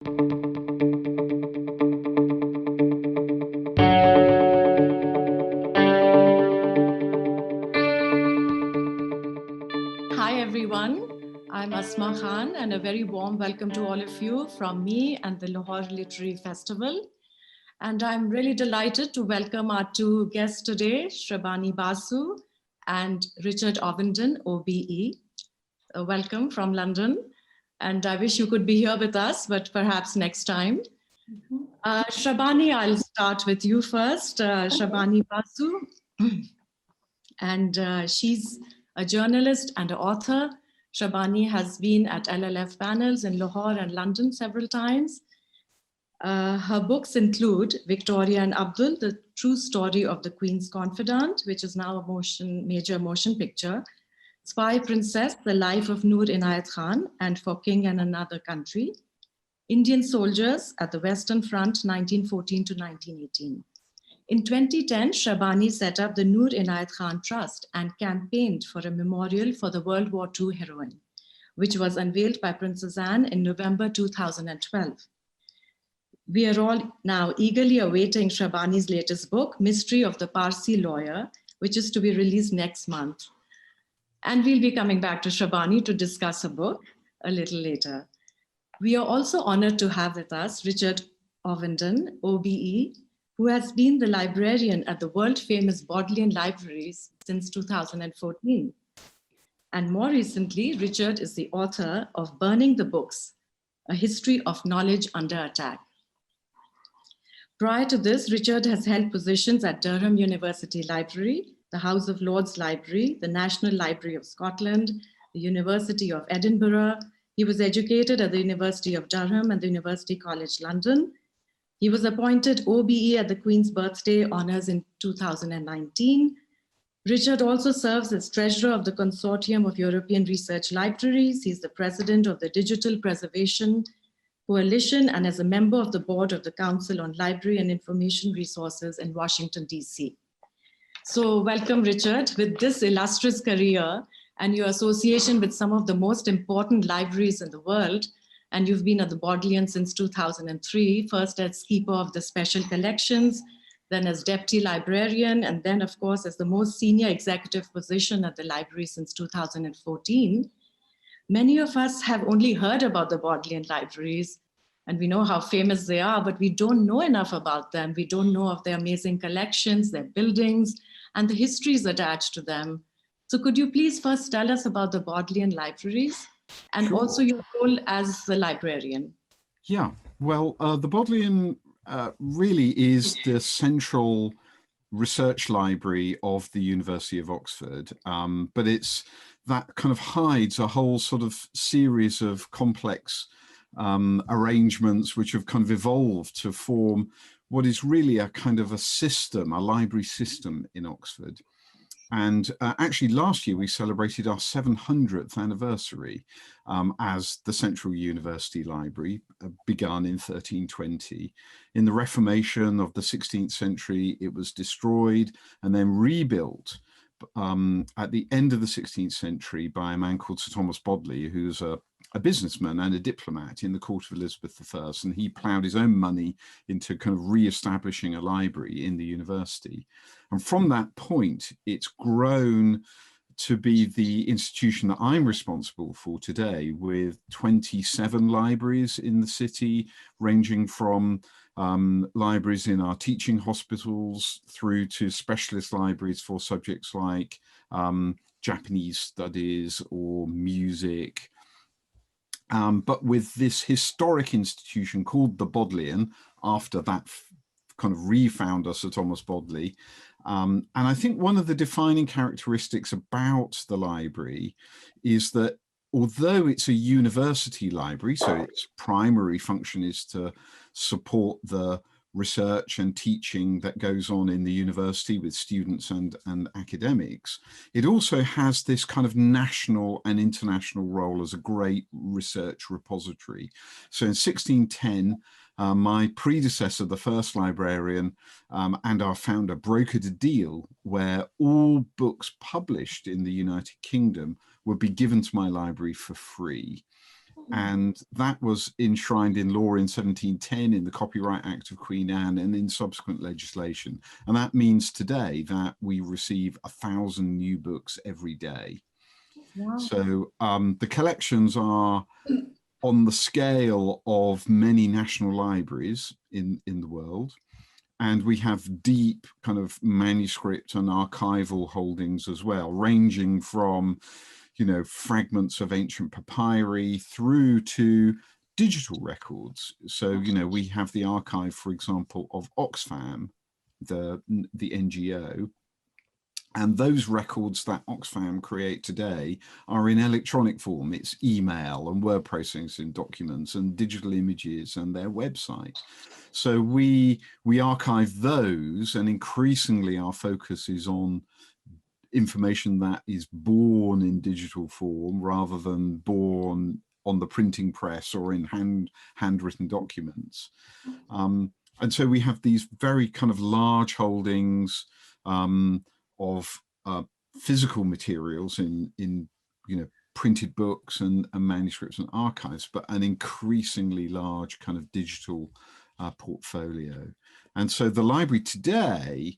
Hi everyone, I'm Asma Khan and a very warm welcome to all of you from me and the Lahore Literary Festival. And I'm really delighted to welcome our two guests today, Shrabani Basu and Richard Ovenden, OBE. Welcome from London. And I wish you could be here with us, but perhaps next time. Shrabani, I'll start with you first. Shrabani Basu. And she's a journalist and an author. Shrabani has been at LLF panels in Lahore and London several times. Her books include Victoria and Abdul, The True Story of the Queen's Confidant, which is now a major motion picture, Spy Princess, The Life of Noor Inayat Khan, and For King and Another Country, Indian Soldiers at the Western Front, 1914 to 1918. In 2010, Shrabani set up the Noor Inayat Khan Trust and campaigned for a memorial for the World War II heroine, which was unveiled by Princess Anne in November 2012. We are all now eagerly awaiting Shrabani's latest book, Mystery of the Parsi Lawyer, which is to be released next month. And we'll be coming back to Shrabani to discuss her book a little later. We are also honored to have with us Richard Ovenden, OBE, who has been the librarian at the world-famous Bodleian Libraries since 2014. And more recently, Richard is the author of Burning the Books, A History of Knowledge Under Attack. Prior to this, Richard has held positions at Durham University Library, the House of Lords Library, the National Library of Scotland, the University of Edinburgh. He was educated at the University of Durham and the University College London. He was appointed OBE at the Queen's Birthday Honours in 2019. Richard also serves as treasurer of the Consortium of European Research Libraries. He's the president of the Digital Preservation Coalition and as a member of the board of the Council on Library and Information Resources in Washington, DC. So welcome, Richard. With this illustrious career and your association with some of the most important libraries in the world, and you've been at the Bodleian since 2003, first as keeper of the special collections, then as deputy librarian, and then of course as the most senior executive position at the library since 2014. Many of us have only heard about the Bodleian Libraries, and we know how famous they are, but we don't know enough about them. We don't know of their amazing collections, their buildings, and the histories attached to them. So could you please first tell us about the Bodleian Libraries and Sure. also your role as the librarian? Yeah, well, the Bodleian really is the central research library of the University of Oxford, but it's that kind of hides a whole sort of series of complex arrangements which have kind of evolved to form what is really a kind of a system, a library system in Oxford. And actually last year we celebrated our 700th anniversary as the Central University Library, begun in 1320. In the Reformation of the 16th century, it was destroyed and then rebuilt at the end of the 16th century by a man called Sir Thomas Bodley, who's a businessman and a diplomat in the court of Elizabeth I, and he ploughed his own money into kind of re-establishing a library in the university. And from that point, it's grown to be the institution that I'm responsible for today, with 27 libraries in the city, ranging from libraries in our teaching hospitals through to specialist libraries for subjects like Japanese studies or music. But with this historic institution called the Bodleian, after that kind of refounder, Sir Thomas Bodley. And I think one of the defining characteristics about the library is that although it's a university library, so its primary function is to support the research and teaching that goes on in the university with students and academics, it also has this kind of national and international role as a great research repository. So in 1610, my predecessor, the first librarian, and our founder brokered a deal where all books published in the United Kingdom would be given to my library for free. And that was enshrined in law in 1710 in the Copyright Act of Queen Anne and in subsequent legislation. And that means today that we receive 1,000 new books every day. Wow. So the collections are on the scale of many national libraries in the world. And we have deep kind of manuscript and archival holdings as well, ranging from, you know, fragments of ancient papyri through to digital records. So, you know, we have the archive, for example, of Oxfam, the NGO, and those records that Oxfam create today are in electronic form. It's email and word processing documents and digital images and their website. So we archive those, and increasingly our focus is on information that is born in digital form rather than born on the printing press or in handwritten documents. And so we have these very kind of large holdings of physical materials in you know, printed books and manuscripts and archives, but an increasingly large kind of digital portfolio. And so the library today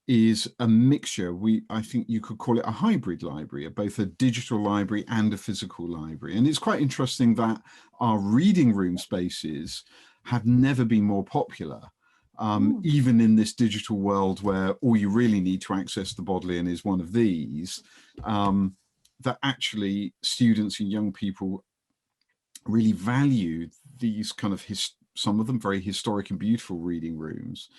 is a mixture. I think you could call it a hybrid library, both a digital library and a physical library. And it's quite interesting that our reading room spaces have never been more popular. Even in this digital world where all you really need to access the Bodleian is one of these, that actually students and young people really value these kind of, some of them very historic and beautiful reading rooms,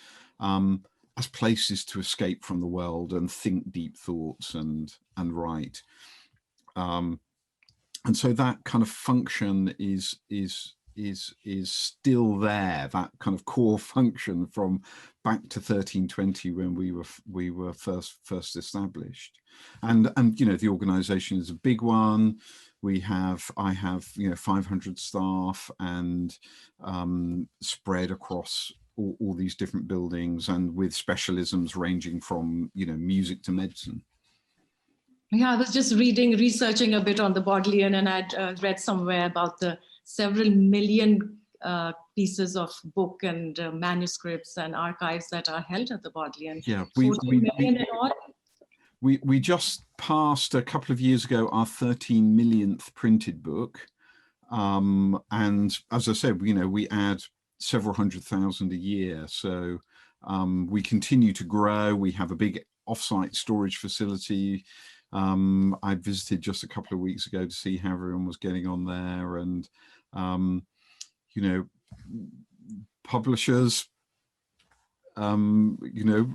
as places to escape from the world and think deep thoughts and write. And so that kind of function is still there, that kind of core function from back to 1320 when we were first established. And you know, the organization is a big one. I have you know, 500 staff and spread across all these different buildings, and with specialisms ranging from, you know, music to medicine. Yeah, I was just researching a bit on the Bodleian, and I'd read somewhere about the several million pieces of book and manuscripts and archives that are held at the Bodleian. Yeah, 14 million in all. We just passed a couple of years ago our 13 millionth printed book. And as I said, you know, we add several 100,000 a year. So we continue to grow. We have a big offsite storage facility. I visited just a couple of weeks ago to see how everyone was getting on there. And, you know, publishers, you know,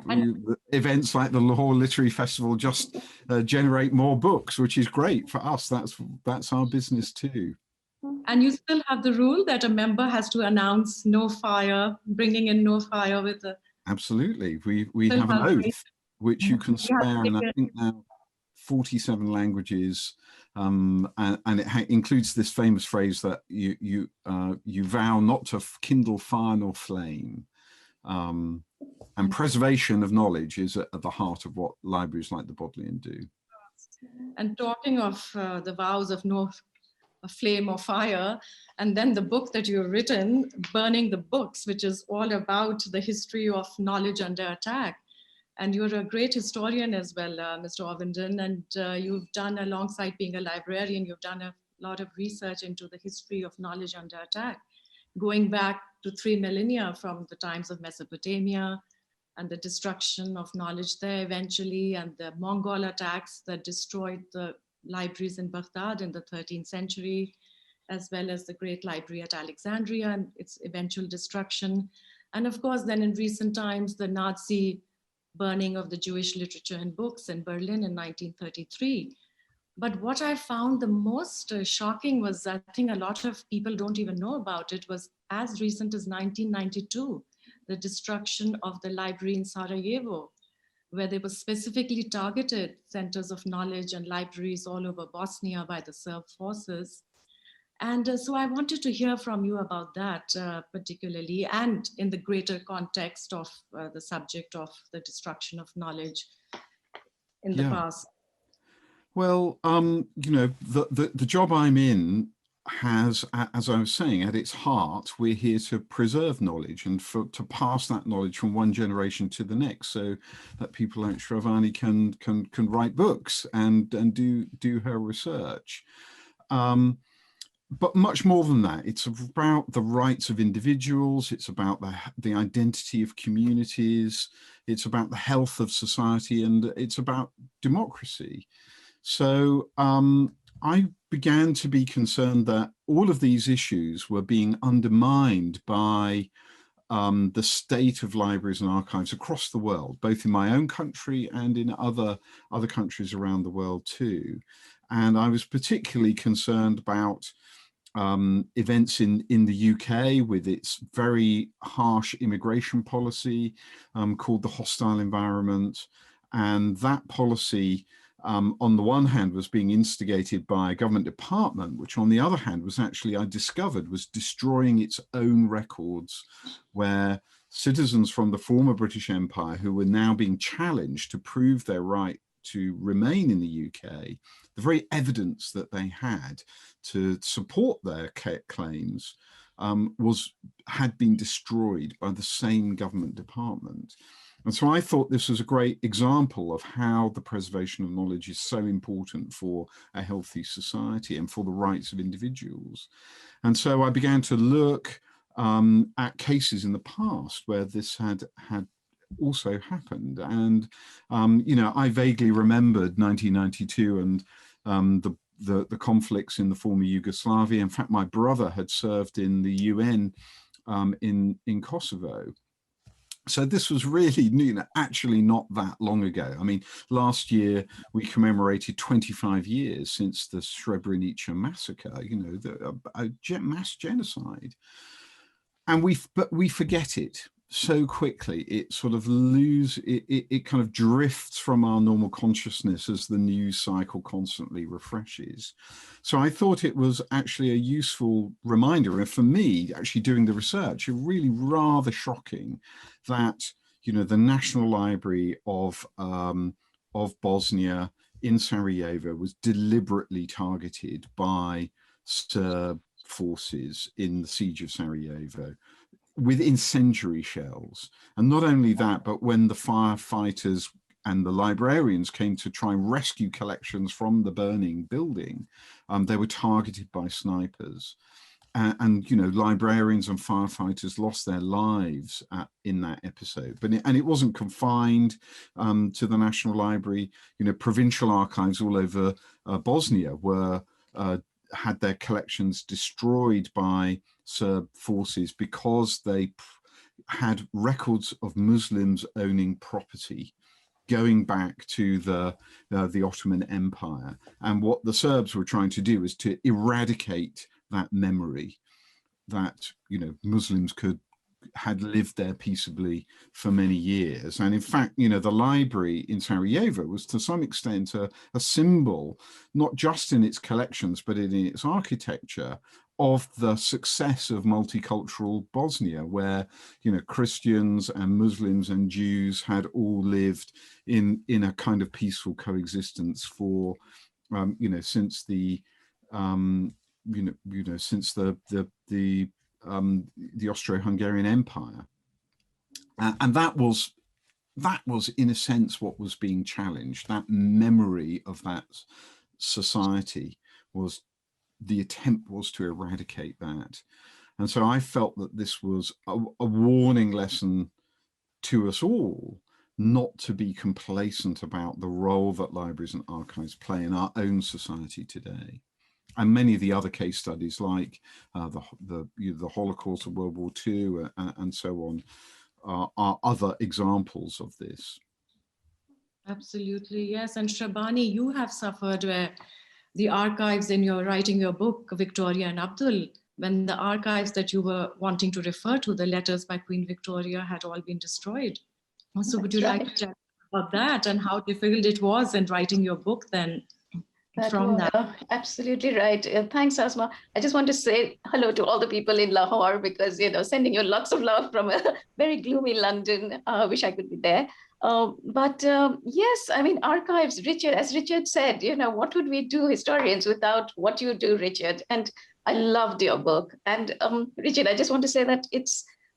events like the Lahore Literary Festival just generate more books, which is great for us. That's our business too. And you still have the rule that a member has to announce no fire, bringing in no fire with a... Absolutely. We have an oath, which you can swear in, I think now, 47 languages. And it includes this famous phrase that you vow not to kindle fire nor flame. And preservation of knowledge is at the heart of what libraries like the Bodleian do. And talking of the vows of no flame or fire, and then the book that you've written, Burning the Books, which is all about the history of knowledge under attack. And you're a great historian as well, Mr. Ovenden, and you've done, alongside being a librarian, you've done a lot of research into the history of knowledge under attack, going back to 3 millennia from the times of Mesopotamia and the destruction of knowledge there eventually, and the Mongol attacks that destroyed the libraries in Baghdad in the 13th century, as well as the Great Library at Alexandria and its eventual destruction. And of course, then in recent times, the Nazi burning of the Jewish literature and books in Berlin in 1933. But what I found the most shocking was, I think a lot of people don't even know about it, was as recent as 1992, the destruction of the library in Sarajevo, where they were specifically targeted centers of knowledge and libraries all over Bosnia by the Serb forces. And so I wanted to hear from you about that particularly, and in the greater context of the subject of the destruction of knowledge in the past. Well, you know, the job I'm in has, as I was saying, at its heart, we're here to preserve knowledge and to pass that knowledge from one generation to the next, so that people like Shravani can write books and do her research. But much more than that, it's about the rights of individuals, it's about the identity of communities, it's about the health of society, and it's about democracy. So I began to be concerned that all of these issues were being undermined by the state of libraries and archives across the world, both in my own country and in other countries around the world too. And I was particularly concerned about events in the UK with its very harsh immigration policy called the hostile environment. And that policy, on the one hand, was being instigated by a government department, which on the other hand was actually, I discovered, was destroying its own records, where citizens from the former British Empire who were now being challenged to prove their right to remain in the UK, the very evidence that they had to support their claims had been destroyed by the same government department. And so I thought this was a great example of how the preservation of knowledge is so important for a healthy society and for the rights of individuals. And so I began to look at cases in the past where this had also happened. And, you know, I vaguely remembered 1992 and the conflicts in the former Yugoslavia. In fact, my brother had served in the UN in Kosovo. So this was really, you know, actually not that long ago. I mean, last year we commemorated 25 years since the Srebrenica massacre, you know, a mass genocide. And we forget it so quickly. It sort of it kind of drifts from our normal consciousness as the news cycle constantly refreshes. So I thought it was actually a useful reminder, and for me, actually doing the research, it really rather shocking that, you know, the National Library of Bosnia in Sarajevo was deliberately targeted by Serb forces in the siege of Sarajevo with incendiary shells. And not only that, but when the firefighters and the librarians came to try and rescue collections from the burning building, they were targeted by snipers. And you know, librarians and firefighters lost their lives in that episode. But it wasn't confined to the National Library. You know, provincial archives all over Bosnia had their collections destroyed by Serb forces because they had records of Muslims owning property going back to the Ottoman Empire. And what the Serbs were trying to do is to eradicate that memory that, you know, Muslims had lived there peaceably for many years. And in fact, you know, the library in Sarajevo was to some extent a symbol, not just in its collections, but in its architecture, of the success of multicultural Bosnia, where, you know, Christians and Muslims and Jews had all lived in a kind of peaceful coexistence for, you know, since the since the Austro-Hungarian Empire, and that was in a sense what was being challenged. That memory of that society was, the attempt was to eradicate that. And so I felt that this was a warning lesson to us all, not to be complacent about the role that libraries and archives play in our own society today. And many of the other case studies, like the Holocaust of World War II and so on, are other examples of this. Absolutely, yes. And Shabani, you have suffered where the archives, in your writing your book, Victoria and Abdul, when the archives that you were wanting to refer to, the letters by Queen Victoria, had all been destroyed. So would you like to tell about that and how difficult it was in writing your book then? Absolutely right. Thanks, Asma. I just want to say hello to all the people in Lahore, because, you know, sending you lots of love from a very gloomy London. Wish I could be there. Yes, I mean, archives, Richard, as Richard said, you know, what would we do, historians, without what you do, Richard? And I loved your book. And Richard, I just want to say that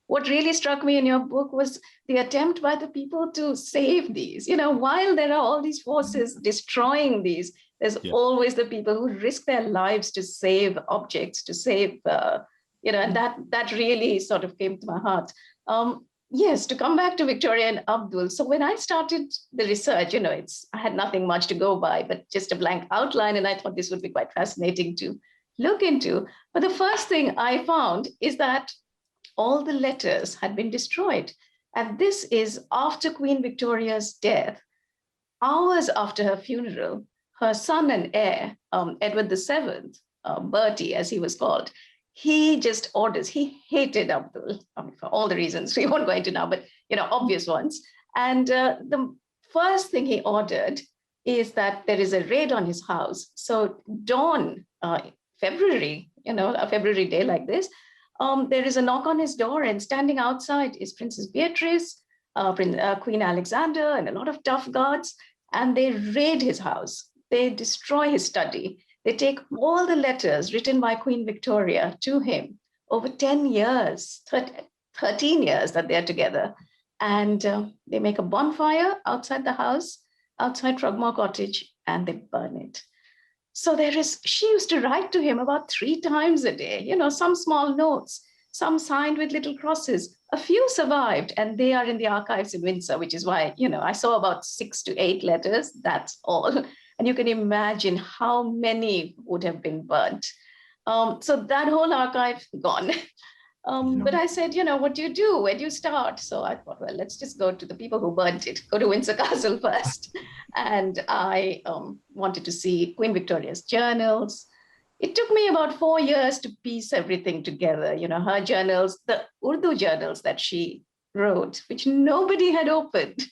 what really struck me in your book was the attempt by the people to save these. While there are all these forces destroying these, there's always the people who risk their lives to save objects, to save, and that really sort of came to my heart. Yes, to come back to Victoria and Abdul. So when I started the research, I had nothing much to go by, but just a blank outline. And I thought this would be quite fascinating to look into. But the first thing I found is that all the letters had been destroyed. And this is after Queen Victoria's death. Hours after her funeral, her son and heir, Edward VII, Bertie, as he was called, he just orders, he hated Abdul, for all the reasons we won't go into now, but obvious ones. And the first thing he ordered is that there is a raid on his house. So dawn, February, a February day like this, there is a knock on his door, and standing outside is Princess Beatrice, Queen Alexander, and a lot of tough guards, and they raid his house. They destroy his study. They take all the letters written by Queen Victoria to him over 10 years, 13 years that they're together. And they make a bonfire outside the house, outside Frogmore Cottage, and they burn it. So she used to write to him about 3 times a day, some small notes, some signed with little crosses. A few survived, and they are in the archives in Windsor, which is why, I saw about 6 to 8 letters, that's all. And you can imagine how many would have been burnt. So that whole archive gone. But I said, what do you do? Where do you start? So I thought, well, let's just go to the people who burnt it, go to Windsor Castle first. And I wanted to see Queen Victoria's journals. It took me about 4 years to piece everything together. Her journals, the Urdu journals that she wrote, which nobody had opened.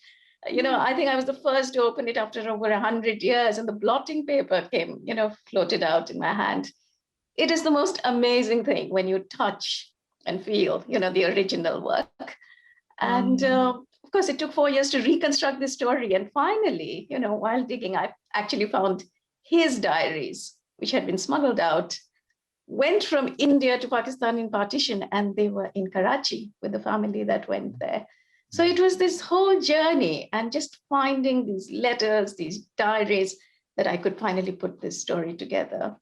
I think I was the first to open it after over 100 years, and the blotting paper came, floated out in my hand. It is the most amazing thing when you touch and feel, the original work. And of course, it took 4 years to reconstruct this story. And finally, while digging, I actually found his diaries, which had been smuggled out, went from India to Pakistan in partition, and they were in Karachi with the family that went there. So it was this whole journey, and just finding these letters, these diaries, that I could finally put this story together.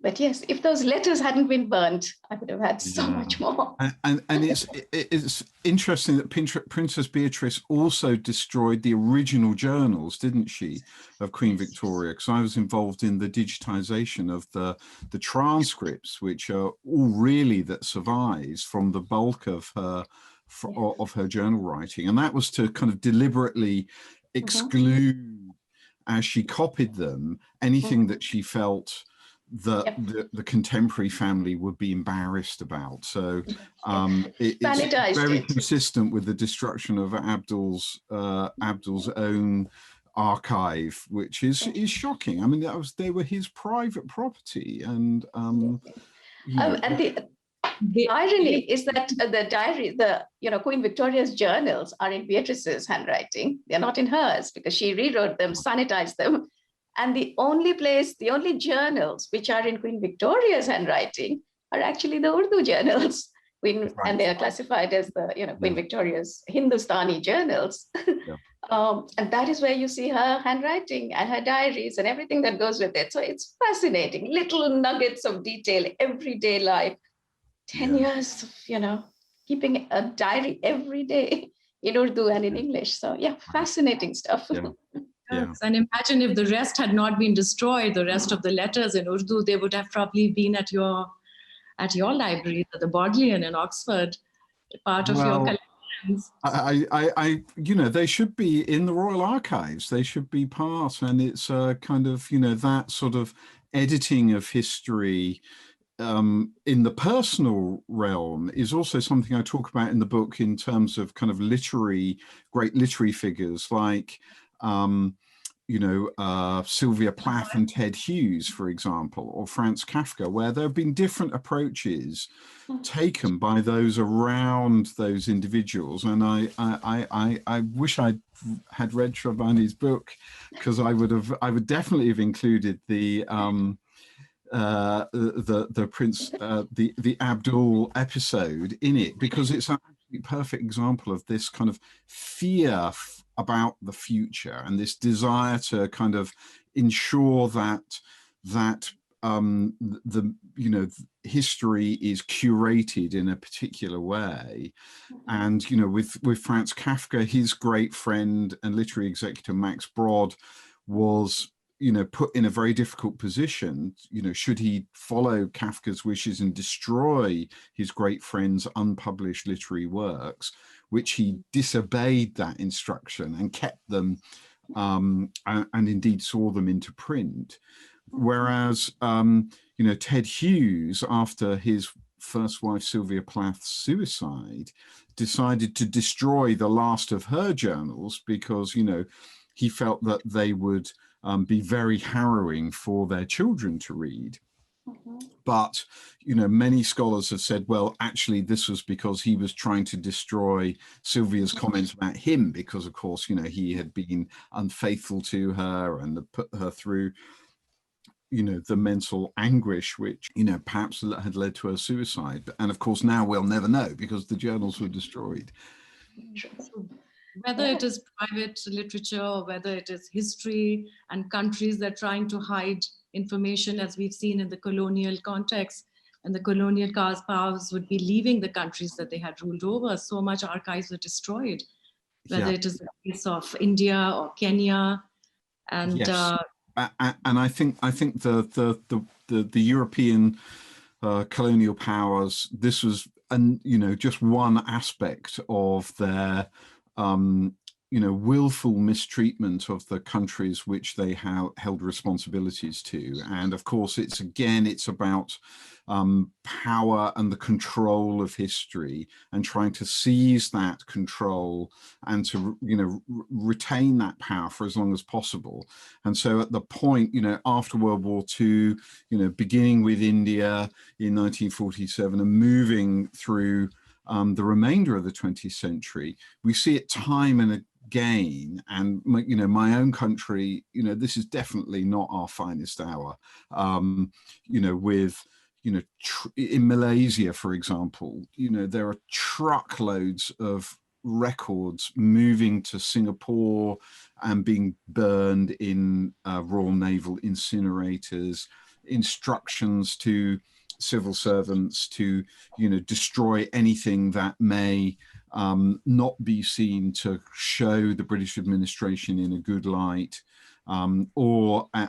But yes, if those letters hadn't been burnt, I would have had so much more. And it's interesting that Princess Beatrice also destroyed the original journals, didn't she, of Queen Victoria? Because I was involved in the digitization of the transcripts, which are all really that survives from the bulk of her journal writing. And that was to kind of deliberately exclude, as she copied them, anything that she felt the contemporary family would be embarrassed about. So it's very consistent with the destruction of Abdul's own archive, which is shocking. I mean, they were his private property, and the irony is that the diary, Queen Victoria's journals are in Beatrice's handwriting. They're not in hers, because she rewrote them, sanitized them. And the only journals which are in Queen Victoria's handwriting are actually the Urdu journals. And they are classified as the Queen Victoria's Hindustani journals. And that is where you see her handwriting and her diaries and everything that goes with it. So it's fascinating, little nuggets of detail, everyday life. 10 years of, keeping a diary every day in Urdu and in English. So fascinating stuff. Yes. And imagine if the rest had not been destroyed, the rest of the letters in Urdu, they would have probably been at your library, at the Bodleian in Oxford, part of your collections. They should be in the Royal Archives. They should be part, and it's kind of, that sort of editing of history in the personal realm is also something I talk about in the book in terms of kind of great literary figures like Sylvia Plath and Ted Hughes, for example, or Franz Kafka, where there have been different approaches taken by those around those individuals. And I wish I had read Shabani's book, because I would definitely have included the the Prince, the Abdul episode in it, because it's a perfect example of this kind of fear about the future and this desire to kind of ensure that history is curated in a particular way. And with Franz Kafka, his great friend and literary executor Max Brod was put in a very difficult position. Should he follow Kafka's wishes and destroy his great friend's unpublished literary works, which he disobeyed that instruction and kept them, and indeed saw them into print. Whereas, Ted Hughes, after his first wife Sylvia Plath's suicide, decided to destroy the last of her journals because, he felt that they would be very harrowing for their children to read. But, many scholars have said, well, actually, this was because he was trying to destroy Sylvia's comments about him, because, of course, he had been unfaithful to her and put her through, the mental anguish, which, perhaps had led to her suicide. And of course, now we'll never know because the journals were destroyed. Whether it is private literature or whether it is history and countries that are trying to hide information, as we've seen in the colonial context, and the colonial powers would be leaving the countries that they had ruled over. So much archives were destroyed, whether it is the case of India or Kenya. And yes. And I think the European colonial powers, this was just one aspect of their willful mistreatment of the countries which they held responsibilities to. And of course, it's about power and the control of history, and trying to seize that control and to retain that power for as long as possible. And so at the point, after World War II, beginning with India in 1947 and moving through the remainder of the 20th century, we see it time and again. And my own country, this is definitely not our finest hour. With in Malaysia, for example, there are truckloads of records moving to Singapore and being burned in Royal Naval incinerators, instructions to civil servants to destroy anything that may not be seen to show the British administration in a good light, and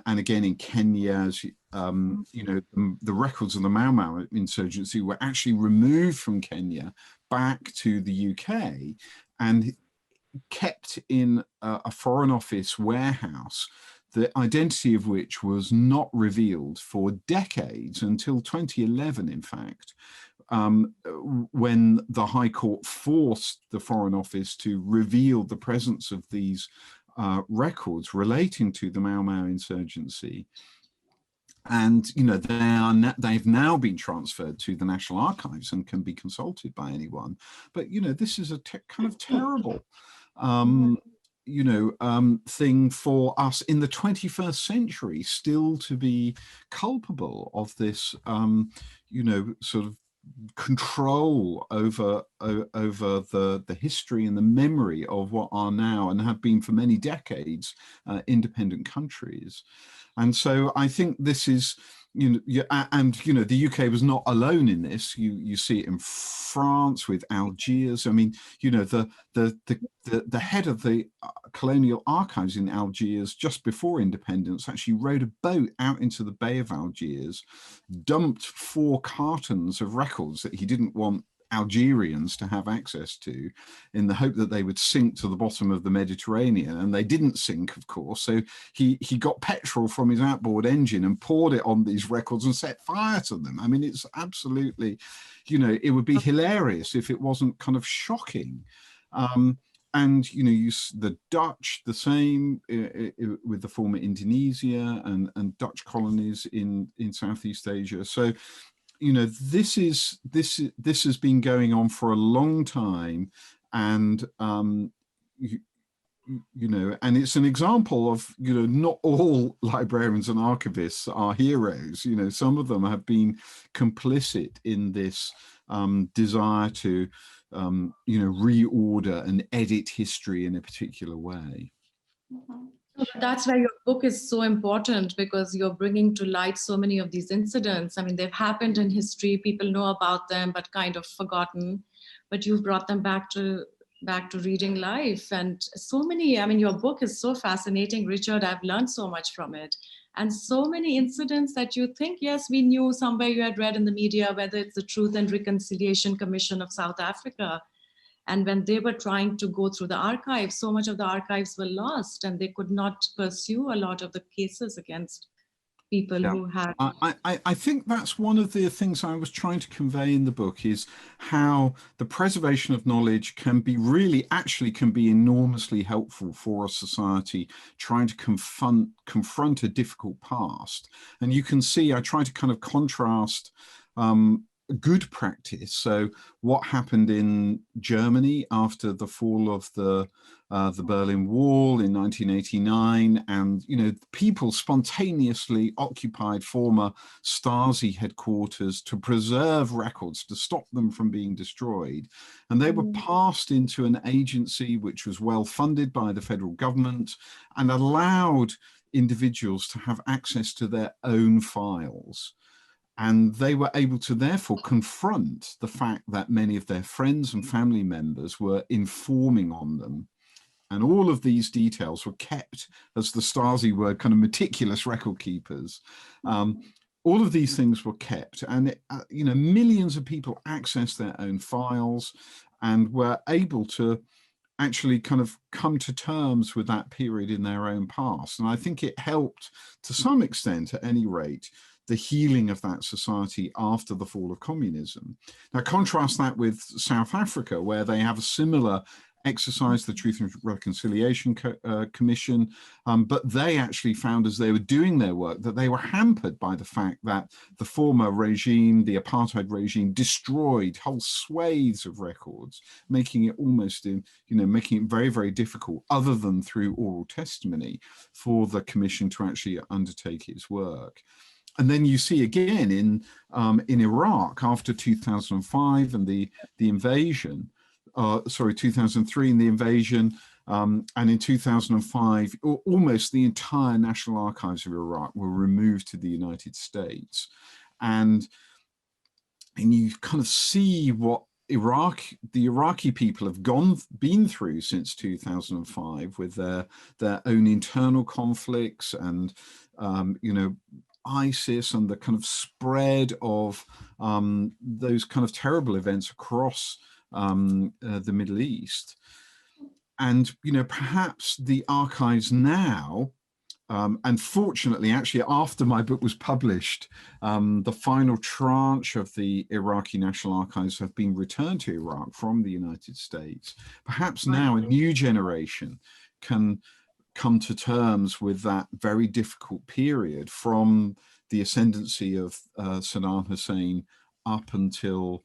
again in Kenya, the records of the Mau Mau insurgency were actually removed from Kenya back to the UK and kept in a Foreign Office warehouse, the identity of which was not revealed for decades, until 2011, in fact, when the High Court forced the Foreign Office to reveal the presence of these records relating to the Mau Mau insurgency. And they've now been transferred to the National Archives and can be consulted by anyone. But this is a kind of terrible thing for us in the 21st century still to be culpable of this, sort of control over the history and the memory of what are now and have been for many decades independent countries. And so I think this is, the UK was not alone in this. You see it in France with Algiers. I mean, the head of the colonial archives in Algiers just before independence actually rowed a boat out into the Bay of Algiers, dumped 4 cartons of records that he didn't want Algerians to have access to, in the hope that they would sink to the bottom of the Mediterranean. And they didn't sink, of course. So he got petrol from his outboard engine and poured it on these records and set fire to them. I mean, it's absolutely, it would be hilarious if it wasn't kind of shocking. And the Dutch, the same with the former Indonesia and Dutch colonies in Southeast Asia. So this has been going on for a long time, and you know, and it's an example of, you know, not all librarians and archivists are heroes. You know, some of them have been complicit in this desire to, you know, reorder and edit history in a particular way. That's why your book is so important, because you're bringing to light so many of these incidents. I mean, they've happened in history, people know about them, but kind of forgotten, but you've brought them back to reading life. And so many, I mean, your book is so fascinating, Richard. I've learned so much from it. And so many incidents that you think, yes, we knew somewhere, you had read in the media, whether it's the Truth and Reconciliation Commission of South Africa. And when they were trying to go through the archives, so much of the archives were lost, and they could not pursue a lot of the cases against people who had. I think that's one of the things I was trying to convey in the book, is how the preservation of knowledge can be can be enormously helpful for a society trying to confront a difficult past. And you can see, I try to kind of contrast good practice. So what happened in Germany after the fall of the Berlin Wall in 1989, and, you know, people spontaneously occupied former Stasi headquarters to preserve records, to stop them from being destroyed. And they were passed into an agency which was well funded by the federal government and allowed individuals to have access to their own files. And they were able to therefore confront the fact that many of their friends and family members were informing on them. And all of these details were kept, as the Stasi were kind of meticulous record keepers. All of these things were kept, and you know, millions of people accessed their own files and were able to actually kind of come to terms with that period in their own past. And I think it helped, to some extent, at any rate, the healing of that society after the fall of communism. Now, contrast that with South Africa, where they have a similar exercise, the Truth and Reconciliation Commission, but they actually found, as they were doing their work, that they were hampered by the fact that the former regime, the apartheid regime, destroyed whole swathes of records, making it almost, making it very, very difficult, other than through oral testimony, for the commission to actually undertake its work. And then you see again in Iraq after 2005 and the invasion, 2003 and the invasion, and in 2005, almost the entire National Archives of Iraq were removed to the United States. And you kind of see what the Iraqi people have been through since 2005 with their own internal conflicts and, ISIS and the kind of spread of those kind of terrible events across the Middle East. And, perhaps the archives now, and fortunately, actually, after my book was published, the final tranche of the Iraqi National Archives have been returned to Iraq from the United States. Perhaps now a new generation can come to terms with that very difficult period from the ascendancy of Saddam Hussein up until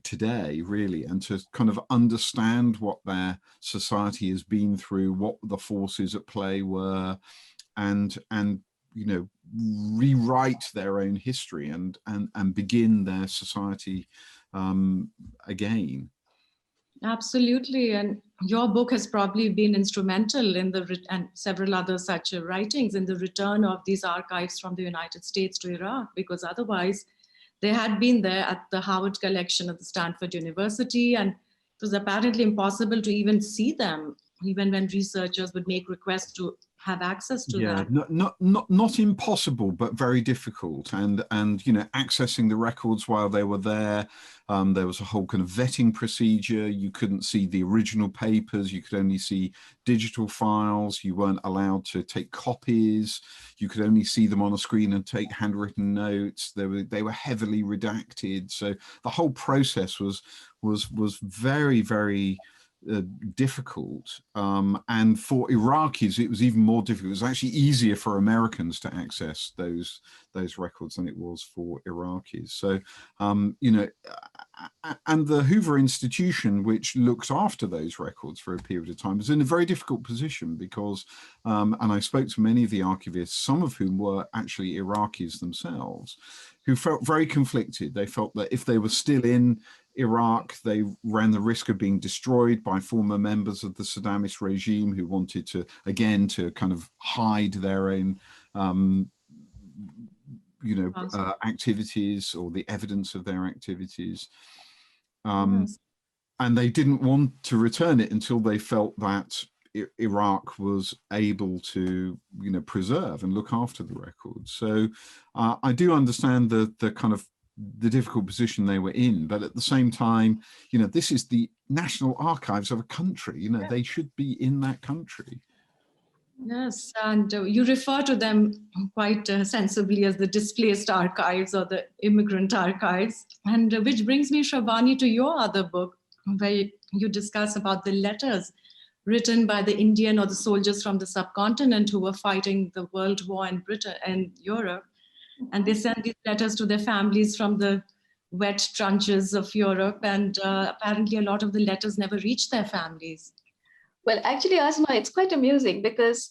today, really, and to kind of understand what their society has been through, what the forces at play were, and rewrite their own history and begin their society again. Absolutely, and your book has probably been instrumental in and several other such writings in the return of these archives from the United States to Iraq, because otherwise they had been there at the Howard collection at the Stanford University, and it was apparently impossible to even see them, even when researchers would make requests to have access to that. Not impossible, but very difficult. And accessing the records while they were there, there was a whole kind of vetting procedure. You couldn't see the original papers. You could only see digital files. You weren't allowed to take copies. You could only see them on a screen and take handwritten notes. They were heavily redacted. So the whole process was very, very difficult. And for Iraqis, it was even more difficult. It was actually easier for Americans to access those records than it was for Iraqis. So, you know, and the Hoover Institution, which looked after those records for a period of time, was in a very difficult position because, and I spoke to many of the archivists, some of whom were actually Iraqis themselves, who felt very conflicted. They felt that if they were still in Iraq, they ran the risk of being destroyed by former members of the Saddamist regime who wanted to, again, to kind of hide their own, you know, activities or the evidence of their activities. Yes. And they didn't want to return it until they felt that Iraq was able to, you know, preserve and look after the records. So I do understand the kind of the difficult position they were in, but at the same time, you know, this is the national archives of a country. You know, they should be in that country. Yes, and you refer to them quite sensibly as the displaced archives or the immigrant archives, and which brings me, Shabani, to your other book, where you discuss about the letters written by the Indian or the soldiers from the subcontinent who were fighting the World War in Britain and Europe. And they sent these letters to their families from the wet trenches of Europe. And apparently a lot of the letters never reached their families. Well, actually, Asma, it's quite amusing because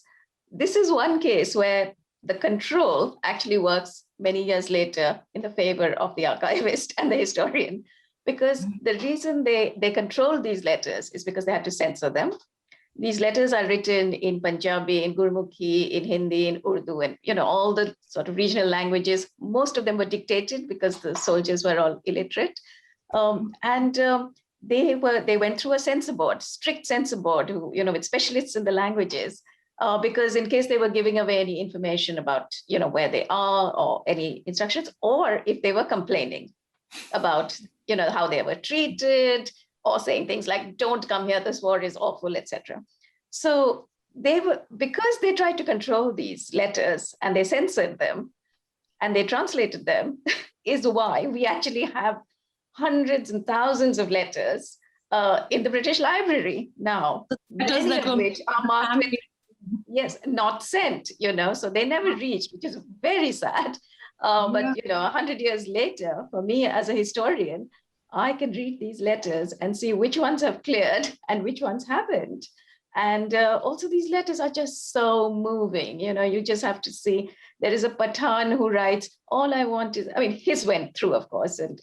this is one case where the control actually works many years later in the favor of the archivist and the historian, because the reason they control these letters is because they had to censor them. These letters are written in Punjabi, in Gurmukhi, in Hindi, in Urdu, and, you know, all the sort of regional languages. Most of them were dictated because the soldiers were all illiterate. They went through a censor board, strict censor board, who, you know, with specialists in the languages, because in case they were giving away any information about, you know, where they are or any instructions, or if they were complaining about, you know, how they were treated, or saying things like, don't come here, this war is awful, etc. So they were, because they tried to control these letters and they censored them and they translated them, is why we actually have hundreds and thousands of letters in the British Library now, many of which are marked with, yes, not sent, you know, so they never reached, which is very sad. But, you know, 100 years later, for me as a historian, I can read these letters and see which ones have cleared and which ones haven't. And also these letters are just so moving. You know, you just have to see, there is a Pathan who writes, all I want is, I mean, his went through, of course, and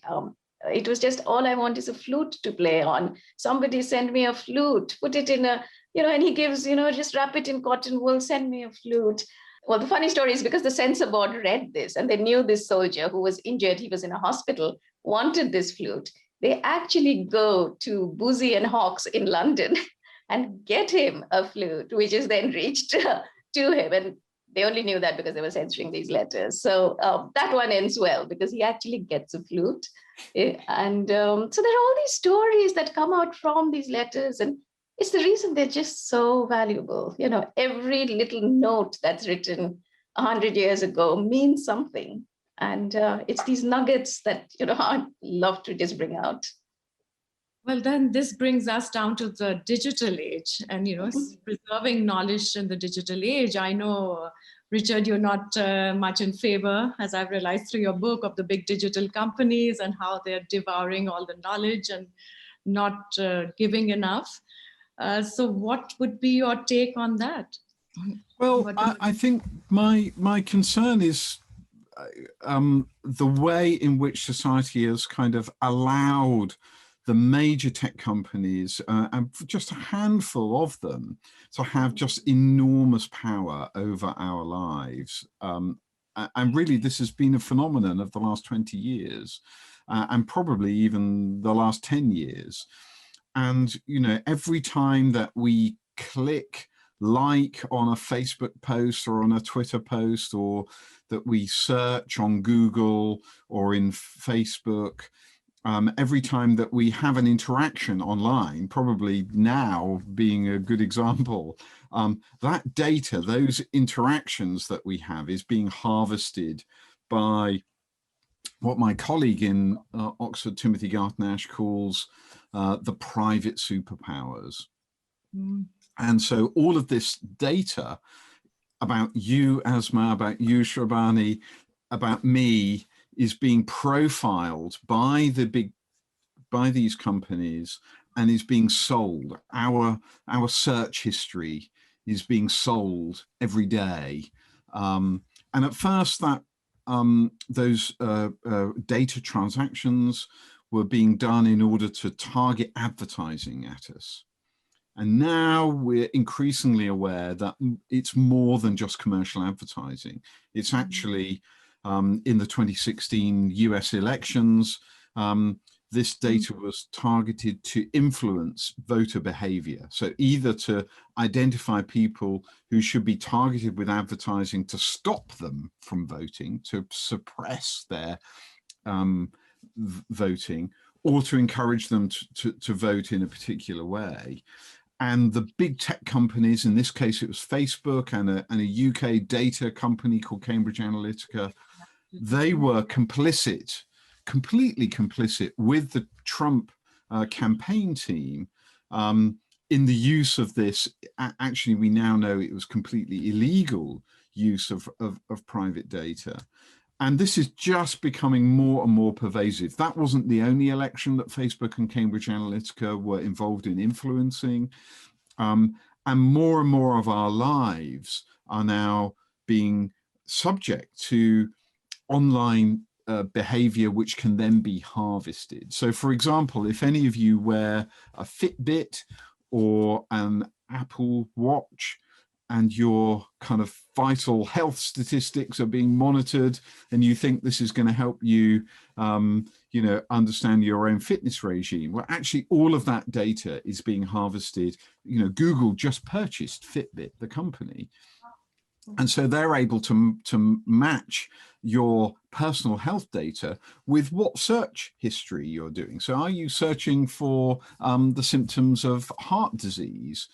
it was just, all I want is a flute to play on. Somebody send me a flute, put it in a, you know, and he gives, you know, just wrap it in cotton wool, send me a flute. Well, the funny story is because the censor board read this and they knew this soldier who was injured, he was in a hospital, wanted this flute. They actually go to Boozy and Hawkes in London and get him a flute, which is then reached to him. And they only knew that because they were censoring these letters. So that one ends well because he actually gets a flute. And so there are all these stories that come out from these letters, and it's the reason they're just so valuable. You know, every little note that's written 100 years ago means something. And it's these nuggets that, you know, I love to just bring out. Well, then this brings us down to the digital age and, you know, preserving knowledge in the digital age. I know, Richard, you're not much in favor, as I've realized through your book, of the big digital companies and how they're devouring all the knowledge and not giving enough. So what would be your take on that? Well, I think my concern is the way in which society has kind of allowed the major tech companies, and just a handful of them, to have just enormous power over our lives. And really, this has been a phenomenon of the last 20 years, and probably even the last 10 years. And, you know, every time that we click like on a Facebook post or on a Twitter post, or that we search on Google or in Facebook, every time that we have an interaction online, probably now being a good example, that data, those interactions that we have, is being harvested by what my colleague in Oxford, Timothy Garton-Ash, calls the private superpowers. Mm. And so all of this data about you, Asma, about you, Shabani, about me, is being profiled by these companies and is being sold. Our search history is being sold every day. And at first that those data transactions were being done in order to target advertising at us. And now we're increasingly aware that it's more than just commercial advertising. It's actually in the 2016 US elections, this data was targeted to influence voter behavior. So either to identify people who should be targeted with advertising to stop them from voting, to suppress their voting, or to encourage them to vote in a particular way. And the big tech companies, in this case, it was Facebook and a UK data company called Cambridge Analytica, they were complicit, completely complicit with the Trump campaign team in the use of this. Actually, we now know it was completely illegal use of private data. And this is just becoming more and more pervasive. That wasn't the only election that Facebook and Cambridge Analytica were involved in influencing. And more of our lives are now being subject to online behavior, which can then be harvested. So for example, if any of you wear a Fitbit or an Apple Watch, and your kind of vital health statistics are being monitored, and you think this is going to help you, you know, understand your own fitness regime. Well, actually, all of that data is being harvested. You know, Google just purchased Fitbit, the company. And so they're able to match your personal health data with what search history you're doing. So are you searching for the symptoms of heart disease?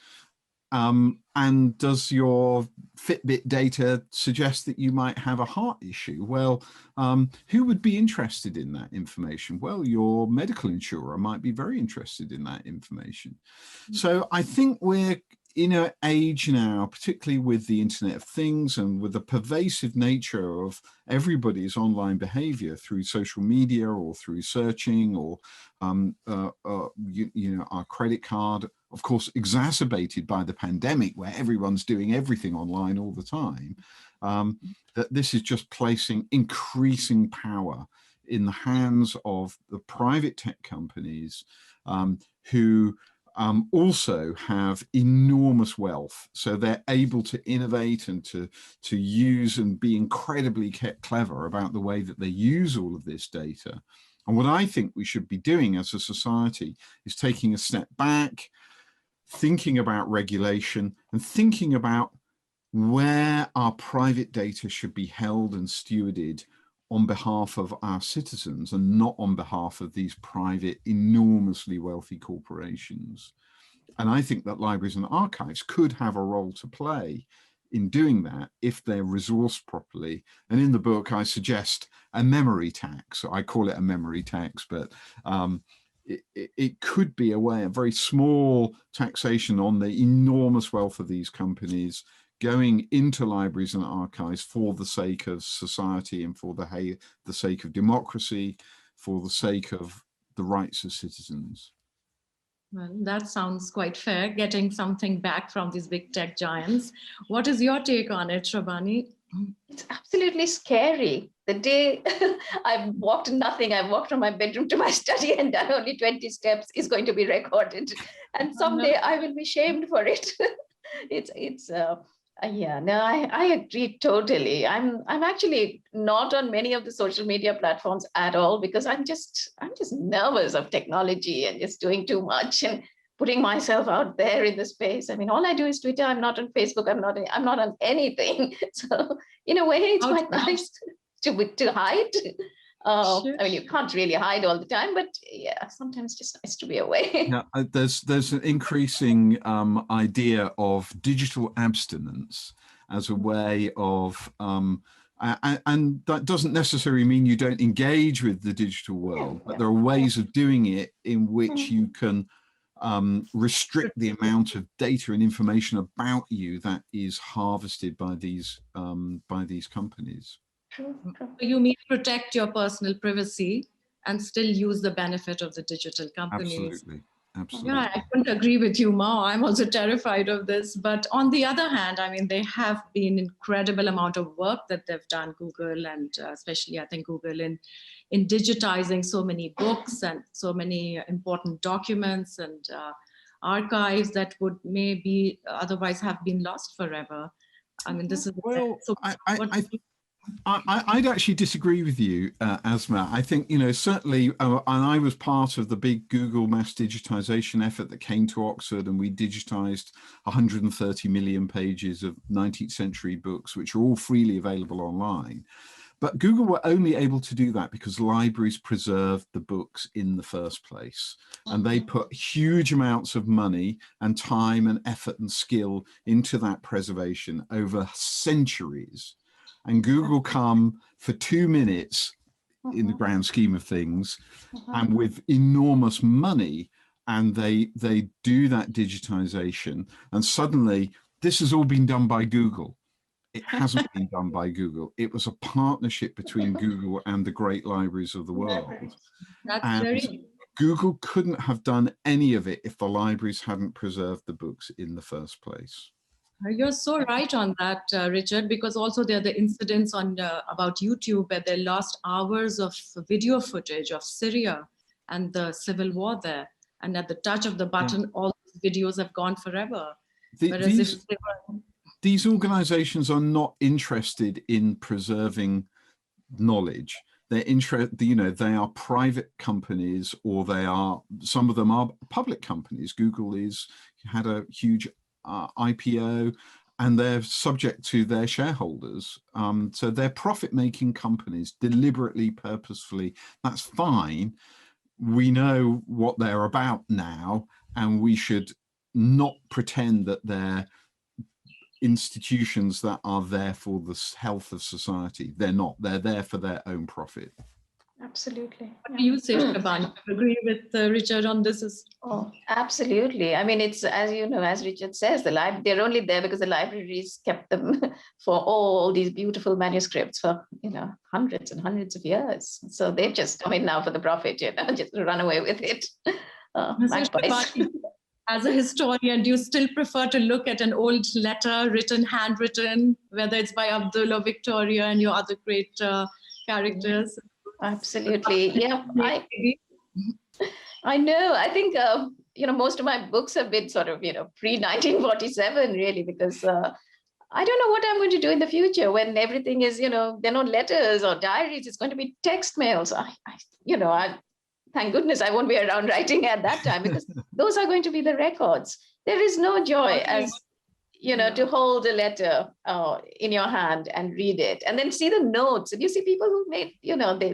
And does your Fitbit data suggest that you might have a heart issue? Well, who would be interested in that information? Well, your medical insurer might be very interested in that information. So I think we're in an age now, particularly with the Internet of Things and with the pervasive nature of everybody's online behavior through social media or through searching or, you know, our credit card, of course, exacerbated by the pandemic where everyone's doing everything online all the time, that this is just placing increasing power in the hands of the private tech companies who also have enormous wealth. So they're able to innovate and to use and be incredibly clever about the way that they use all of this data. And what I think we should be doing as a society is taking a step back, thinking about regulation and thinking about where our private data should be held and stewarded on behalf of our citizens and not on behalf of these private, enormously wealthy corporations. And I think that libraries and archives could have a role to play in doing that if they're resourced properly. And in the book, I suggest a memory tax. I call it a memory tax, but it could be a way, a very small taxation on the enormous wealth of these companies going into libraries and archives for the sake of society and for the sake of democracy, for the sake of the rights of citizens. Well, that sounds quite fair, getting something back from these big tech giants. What is your take on it, Shabani? It's absolutely scary. The day I've walked nothing, I've walked from my bedroom to my study and done only 20 steps is going to be recorded. And someday I will be shamed for it. Yeah, no, I agree totally. I'm actually not on many of the social media platforms at all because I'm just nervous of technology and just doing too much and putting myself out there in the space. I mean, all I do is Twitter. I'm not on Facebook. I'm not on anything. So in a way, it's quite nice to hide. Sure. I mean, you can't really hide all the time, but yeah, sometimes it's just nice to be away. Yeah, there's an increasing idea of digital abstinence as a way of And that doesn't necessarily mean you don't engage with the digital world, but there are ways of doing it in which you can restrict the amount of data and information about you that is harvested by these companies. True. You mean protect your personal privacy and still use the benefit of the digital companies. Absolutely. Yeah, I couldn't agree with you more. I'm also terrified of this. But on the other hand, I mean, they have been incredible amount of work that they've done, Google, and especially I think Google in digitizing so many books and so many important documents and archives that would maybe otherwise have been lost forever. I mean, this is I'd actually disagree with you, Asma. I think, certainly, and I was part of the big Google mass digitization effort that came to Oxford, and we digitized 130 million pages of 19th century books, which are all freely available online. But Google were only able to do that because libraries preserved the books in the first place. And they put huge amounts of money and time and effort and skill into that preservation over centuries. And Google come for 2 minutes in the grand scheme of things, and with enormous money, and they do that digitization, and suddenly this has all been done by Google. It hasn't been done by Google. It was a partnership between Google and the great libraries of the world. Google couldn't have done any of it if the libraries hadn't preserved the books in the first place. You're so right on that, Richard, because also there are the incidents on about YouTube where they lost hours of video footage of Syria and the civil war there. And at the touch of the button, all these videos have gone forever. These organizations are not interested in preserving knowledge. They're they are private companies, or some of them are public companies. Google had a huge IPO, and they're subject to their shareholders. So they're profit-making companies, deliberately, purposefully. That's fine. We know what they're about now, and we should not pretend that they're institutions that are there for the health of society. They're not. They're there for their own profit. Absolutely. What do you say, Shabani? Agree with Richard on this? Oh, absolutely. I mean, it's, as you know, as Richard says, they're only there because the libraries kept them for all these beautiful manuscripts for, hundreds and hundreds of years. So they've just come in now for the profit, just run away with it. As a historian, do you still prefer to look at an old letter, handwritten, whether it's by Abdul or Victoria and your other great characters? Absolutely. Yeah. I know. I think, most of my books have been sort of, pre-1947, really, because I don't know what I'm going to do in the future when everything is, they're not letters or diaries. It's going to be text mails. Thank goodness I won't be around writing at that time, because those are going to be the records. There is no joy as, to hold a letter in your hand and read it and then see the notes. And you see people who made,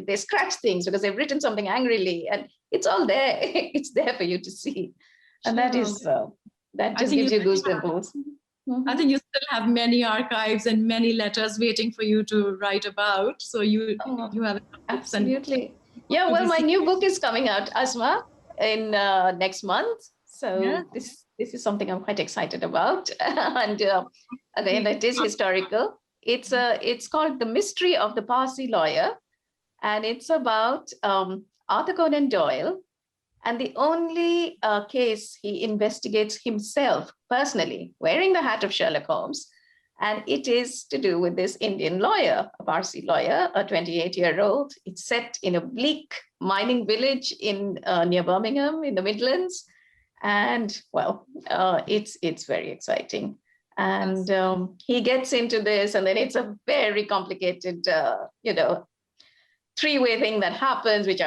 they scratch things because they've written something angrily, and it's all there. It's there for you to see. And that is, that just gives you goosebumps. I think you still have many archives and many letters waiting for you to write about. So you have absolutely. Yeah, well, my new book is coming out, Asma, in next month. So this is something I'm quite excited about. And again, it is historical. It's called The Mystery of the Parsi Lawyer. And it's about Arthur Conan Doyle. And the only case he investigates himself personally, wearing the hat of Sherlock Holmes. And it is to do with this Indian lawyer, a Parsi lawyer, a 28-year-old. It's set in a bleak mining village near Birmingham in the Midlands. And well, it's very exciting. And he gets into this, and then it's a very complicated, three-way thing that happens, which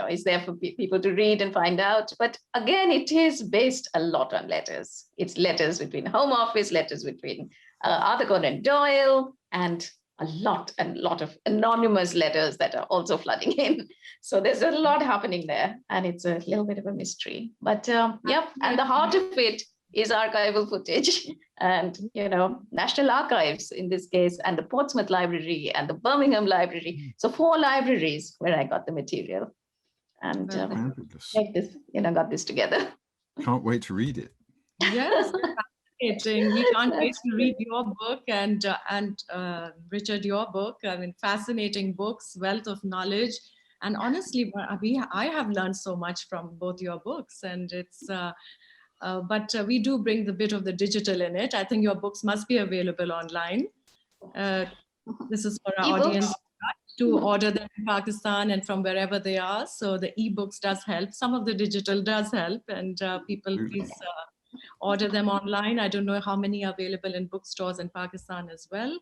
is there for people to read and find out. But again, it is based a lot on letters. It's letters between Home Office, letters between Arthur Conan Doyle, and a lot of anonymous letters that are also flooding in. So there's a lot happening there, and it's a little bit of a mystery. But and the heart of it is archival footage. And, you know, National Archives in this case, and the Portsmouth Library and the Birmingham Library. So 4 libraries where I got the material. And like this, you know, got this together. Can't wait to read it. Yes, fascinating. We can't wait to read your book and Richard, your book. I mean, fascinating books, wealth of knowledge. And honestly, I have learned so much from both your books, and it's, but we do bring the bit of the digital in it. I think your books must be available online. This is for our audience to order them in Pakistan and from wherever they are. So the ebooks does help. Some of the digital does help, and people please order them online. I don't know how many are available in bookstores in Pakistan as well,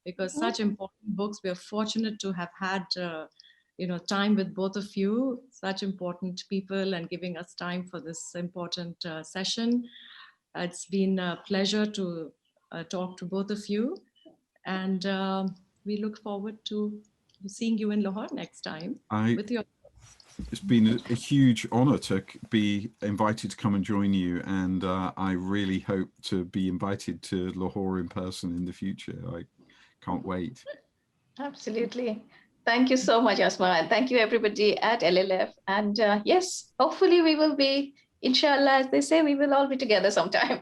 because such important books. We are fortunate to have had you know, time with both of you, such important people, and giving us time for this important session. It's been a pleasure to talk to both of you, and we look forward to seeing you in Lahore next time with your. It's been a huge honor to be invited to come and join you, and I really hope to be invited to Lahore in person in the future. I can't wait. Absolutely. Thank you so much, Asma, and thank you everybody at LLF. And yes, hopefully we will be, inshallah, as they say, we will all be together sometime.